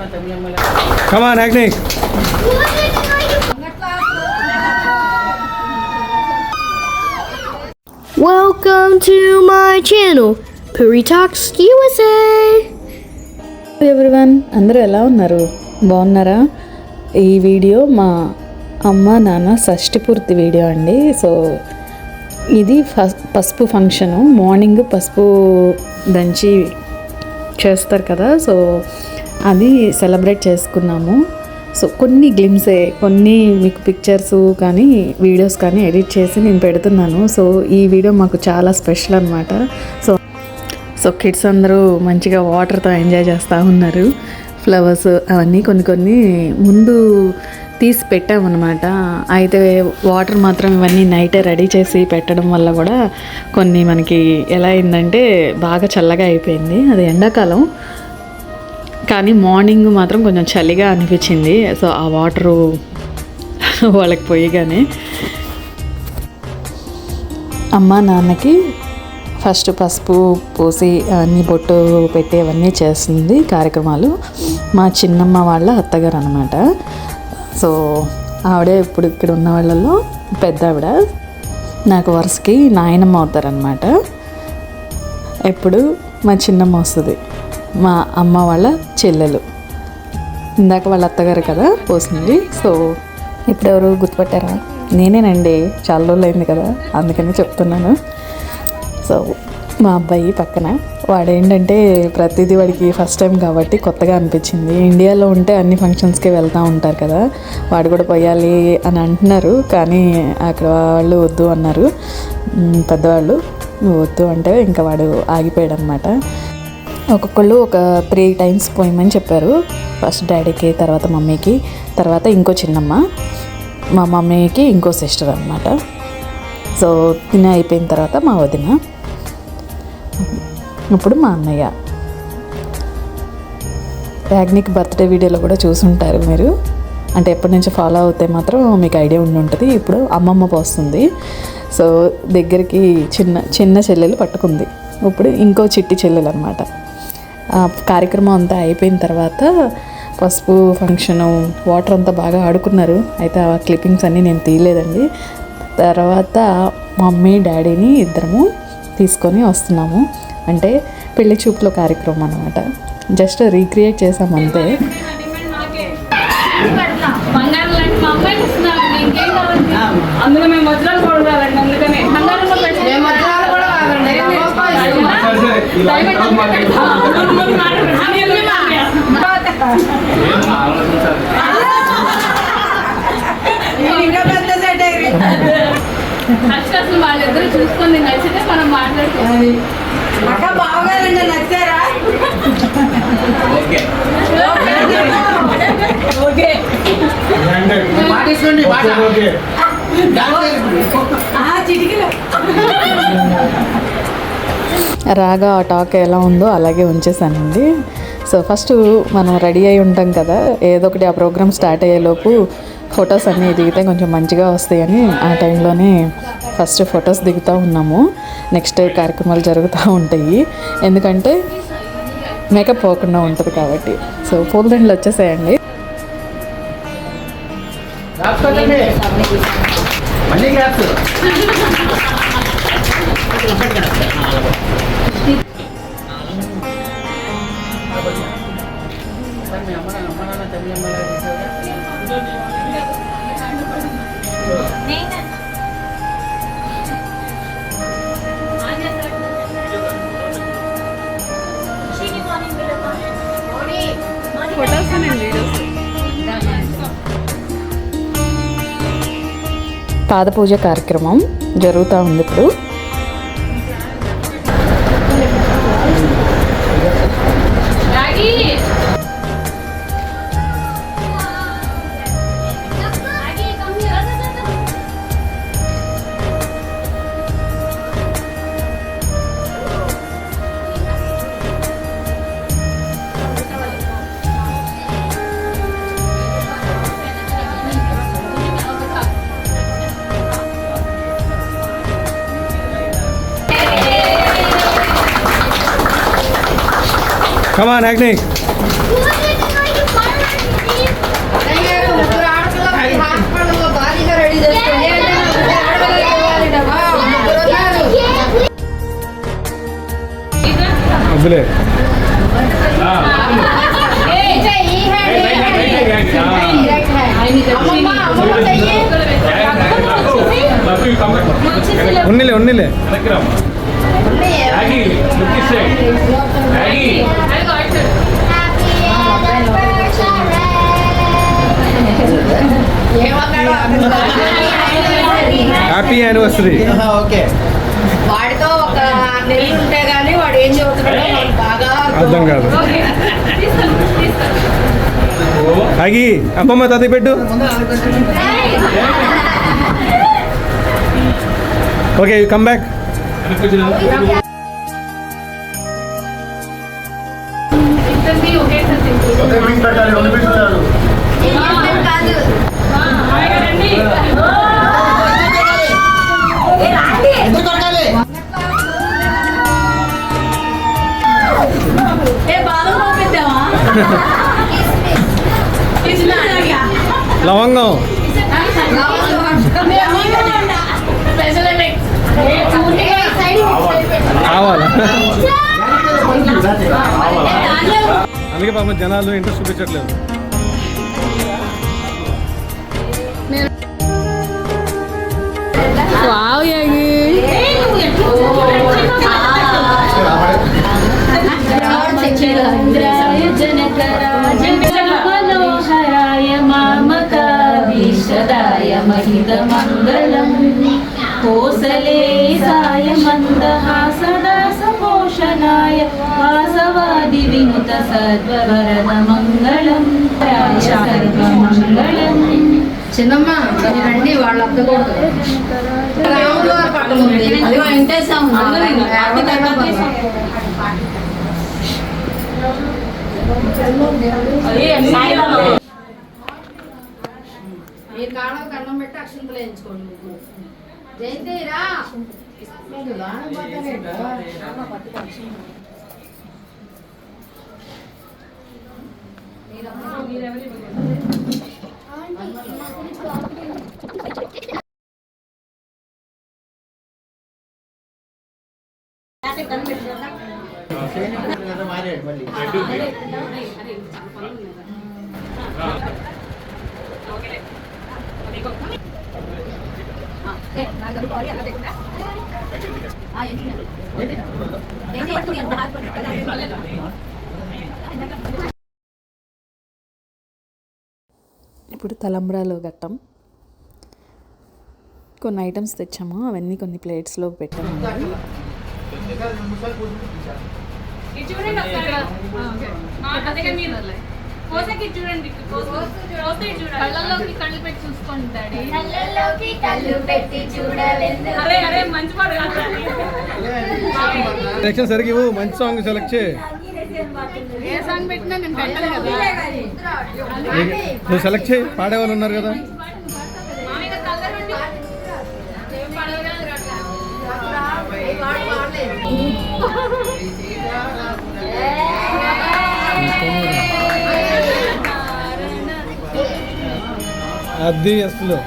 Come on, acting. Welcome to my channel, Puri Talks USA. Everyone, అందరూ ఎలా ఉన్నారు? బాగున్నారా? ఈ వీడియో మా అమ్మ నాన్న షష్ఠి పూర్తి వీడియో అండి. సో ఇది పసుపు ఫంక్షను. మార్నింగ్ పసుపు దంచి చేస్తారు కదా, సో అది సెలబ్రేట్ చేసుకున్నాము. సో కొన్ని గ్లిమ్సే, కొన్ని మీకు పిక్చర్స్ కానీ వీడియోస్ కానీ ఎడిట్ చేసి నేను పెడుతున్నాను. సో ఈ వీడియో మాకు చాలా స్పెషల్ అనమాట. సో కిడ్స్ అందరూ మంచిగా వాటర్తో ఎంజాయ్ చేస్తూ ఉన్నారు. ఫ్లవర్స్ అవన్నీ కొన్ని ముందు తీసి పెట్టామన్నమాట. అయితే వాటర్ మాత్రం ఇవన్నీ నైటే రెడీ చేసి పెట్టడం వల్ల కూడా కొన్ని మనకి ఎలా అయిందంటే బాగా చల్లగా అయిపోయింది. అది ఎండాకాలం కానీ మార్నింగ్ మాత్రం కొంచెం చలిగా అనిపించింది. సో ఆ వాటరు వాళ్ళకి పోయిగానే అమ్మ నాన్నకి ఫస్ట్ పసుపు పోసి అన్ని బొట్టు పెట్టి అవన్నీ చేస్తుంది కార్యక్రమాలు. మా చిన్నమ్మ వాళ్ళ అత్తగారు అనమాట. సో ఆవిడే ఇప్పుడు ఇక్కడ ఉన్న వాళ్ళల్లో పెద్ద ఆవిడ. నాకు వరుసకి నాయనమ్మ అవుతారనమాట. ఎప్పుడు మా చిన్నమ్మ వస్తుంది, మా అమ్మ వాళ్ళ చెల్లెలు. ఇందాక వాళ్ళ అత్తగారు కదా పోసింది. సో ఇప్పుడు ఎవరు గుర్తుపట్టారా? నేనేనండి. చాలా రోజులు అయింది కదా, అందుకని చెప్తున్నాను. సో మా అబ్బాయి పక్కన, వాడేంటంటే ప్రతిదీ వాడికి ఫస్ట్ టైం కాబట్టి కొత్తగా అనిపించింది. ఇండియాలో ఉంటే అన్ని ఫంక్షన్స్కి వెళ్తూ ఉంటారు కదా, వాడు కూడా పోయాలి అని అంటున్నారు. కానీ అక్కడ వాళ్ళు వద్దు అన్నారు, పెద్దవాళ్ళు వద్దు అంటే ఇంకా వాడు ఆగిపోయాడు అనమాట. ఒక్కొక్కళ్ళు ఒక 3 times పోయమని చెప్పారు. ఫస్ట్ డాడీకి, తర్వాత మమ్మీకి, తర్వాత ఇంకో చిన్నమ్మ, మా మమ్మీకి ఇంకో సిస్టర్ అనమాట. సో తిన అయిపోయిన తర్వాత మా వదిన, ఇప్పుడు మా అన్నయ్య. యాగ్నిక్ బర్త్డే వీడియోలో కూడా చూసుంటారు మీరు. అంటే ఎప్పటి నుంచి ఫాలో అవుతే మాత్రం మీకు ఐడియా ఉండి ఉంటుంది. ఇప్పుడు అమ్మమ్మ పోస్తుంది. సో దగ్గరికి చిన్న చెల్లెలు పట్టుకుంది. ఇప్పుడు ఇంకో చిట్టి చెల్లెలు అనమాట. కార్యక్రమం అంతా అయిపోయిన తర్వాత పసుపు ఫంక్షను, వాటర్ అంతా బాగా ఆడుకున్నారు. అయితే ఆ క్లిప్పింగ్స్ అన్నీ నేను తీయలేదండి. తర్వాత మమ్మీ డాడీని ఇద్దరము తీసుకొని వస్తున్నాము. అంటే పెళ్లి చూపులో కార్యక్రమం అనమాట. జస్ట్ రీక్రియేట్ చేసాము అంతే. అందులో మేము వజ్రాలు కొడాలండి. అందుకనే అసలు వాళ్ళిద్దరు చూసుకొని నచ్చితే మనం మాట్లాడుకోవాలి. అక్క బావగారండి, నచ్చారా? రాగా ఆ టాక్ ఎలా ఉందో అలాగే ఉంచేసానండి. సో ఫస్ట్ మనం రెడీ అయి ఉంటాం కదా, ఏదో ఒకటి ఆ ప్రోగ్రామ్ స్టార్ట్ అయ్యేలోపు ఫొటోస్ అన్నీ దిగితే కొంచెం మంచిగా వస్తాయని ఆ టైంలోనే ఫస్ట్ ఫొటోస్ దిగుతూ ఉన్నాము. నెక్స్ట్ కార్యక్రమాలు జరుగుతూ ఉంటాయి, ఎందుకంటే మేకప్ పోకుండా ఉంటుంది కాబట్టి. సో పూలదండలు వచ్చేసాయండి. పాదపూజ కార్యక్రమం జరుగుతూ ఉంది ఇప్పుడు. Come on, acting. వద్దులే. ఉన్నిలే హ్యాపీ యానివర్సరీ. ఓకే. వాడితో ఒక నెల ఉంటే గానీ వాడు ఏం చెబుతున్నాడో మనకు బాగా అర్థం కాదు. ఆగి అమ్మమ్మ తాతయ్య పెట్టు. Okay come back. లవంగం కావాలా? అందుకే పాపం జనాలు ఇంట్రెస్ట్ చూపించట్లేదు. మనోహరాయ మామకాభీష్టదాయ మహితమంగళం కోసలేశాయ మందహాసదాసపోషణాయ వాసవాది వినుత సర్వవరదమంగళం సర్వమంగళం. చిన్నమ్మ రండి వాళ్ళ అద్దకూడదు పట్టం ఉంది అది వెంకటేశం మీరు కాళ్ళకు కన్నం పెట్టి అక్షంతలు వేయించుకోండి. జయంతి రా ఇప్పుడు తలంబ్రాలు ఘట్టం కొన్ని ఐటమ్స్ తెచ్చాము, అవన్నీ కొన్ని ప్లేట్స్లో పెట్టాము. సెలక్షన్ సరిగి మంచి సాంగ్ సెలెక్ట్ చేయి. నువ్వు సెలెక్ట్ చేయి, పాడేవాళ్ళు ఉన్నారు కదా. అది అసలు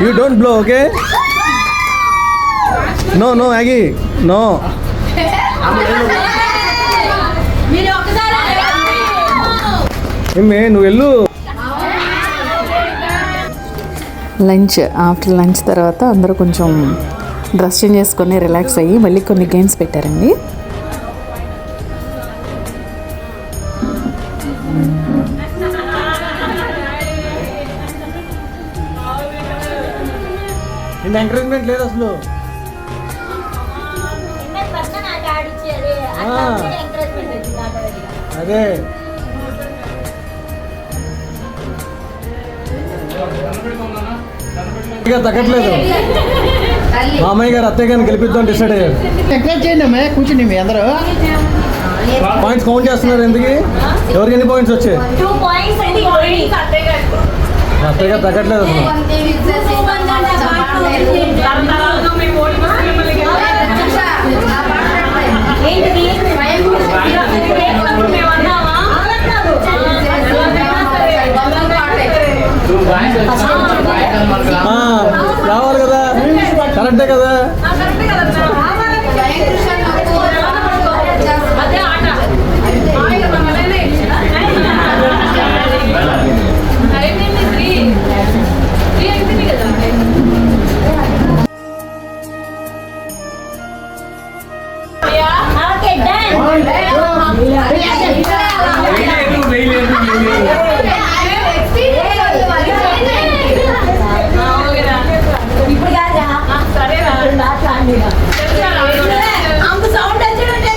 You don't blow, okay? No, Aggie. No. ఏమే నువ్వు వెళ్ళు. లంచ్, ఆఫ్టర్ లంచ్ తర్వాత అందరూ కొంచెం డ్రెస్ చేంజ్ చేసుకొని రిలాక్స్ అయ్యి మళ్ళీ కొన్ని గేమ్స్ పెట్టారండి. ఎంకరేజ్మెంట్ లేదు అసలు. అదే తగ్గట్లేదు. మామయ్య గారు అత్తయ్య గారిని గెలిపిద్దాం డిసైడ్ అయ్యారు. ఎంకరేజ్ చేయండి అమ్మాయి, కూర్చుని మీ అందరూ. పాయింట్స్ కౌంట్ చేస్తున్నారు ఎందుకు? ఎవరికి ఎన్ని పాయింట్స్ వచ్చాయి? 2 points అండి already. అత్తయ్య గారు తగ్గట్లేదు అసలు. ఏంటిది? రావాలి కదా, కరెక్టే కదా. Okay, done. ఇప్పుడు కాదా? సరేరా. అంత సౌండ్ వచ్చినట్టే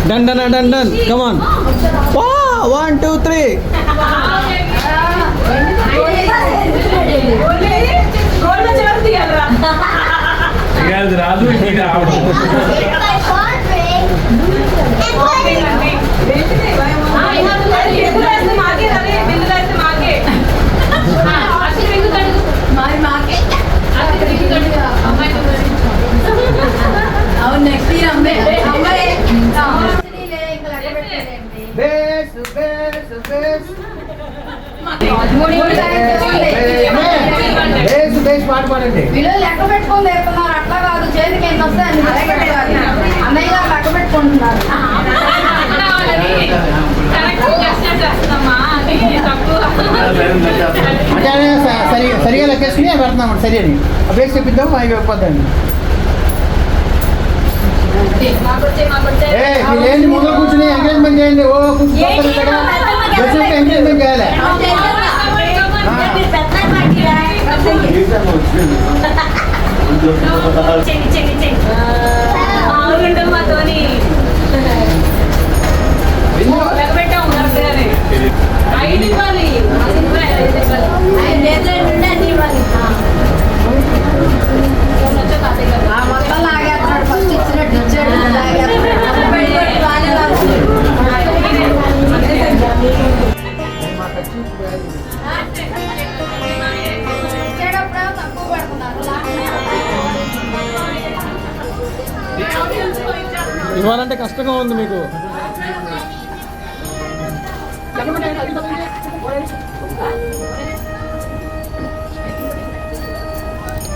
Done, done, done, done. Come on. Wow, 1, 2, 3. రాదు నెక్స్ట్ ఇయర్ అమ్మాయి పాట పాడండి. వీళ్ళు లెక్క పెట్టుకొని లేకున్నారు, అట్లా కాదు. చేతికి ఎన్ని వస్తే అన్ని లెక్క పెట్టాలి. అన్నయ్య గారు లెక్క పెట్టుకుంటున్నారు. అంటే సరిగా లెక్కేసుకుని పెడుతున్నాం సరి అని అభ్యర్థి చెప్పిద్దాం అవి ఇవ్వద్దండి. ఏంటి ముందు కూర్చుని ఎంకరేజ్మెంట్ చేయండి. ఓ కూర్చుని ఎంకరేజ్మెంట్ చేయాలి. మొత్తం లాగేస్తున్నాడు. ఫస్ట్ ఇచ్చినట్టు ఇచ్చాడు, తక్కువ పెడుతున్నారు. ఇవ్వాలంటే కష్టంగా ఉంది మీకు.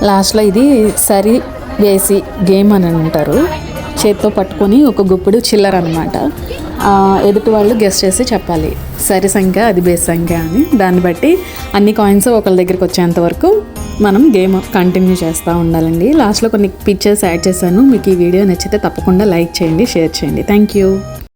లాస్ట్లో ఇది సరి వేసి గేమ్ అని అంటారు. చేత్తో పట్టుకొని ఒక గుప్పుడు చిల్లర అనమాట. ఎదుటి వాళ్ళు గెస్ట్ చేసి చెప్పాలి సరి సంఖ్య అది బేస్ సంఖ్య అని. దాన్ని బట్టి అన్ని కాయిన్స్ ఒకళ్ళ దగ్గరికి వచ్చేంత వరకు మనం గేమ్ కంటిన్యూ చేస్తూ ఉండాలండి. లాస్ట్లో కొన్ని పిక్చర్స్ యాడ్ చేశాను. మీకు ఈ వీడియో నచ్చితే తప్పకుండా లైక్ చేయండి, షేర్ చేయండి. Thank you.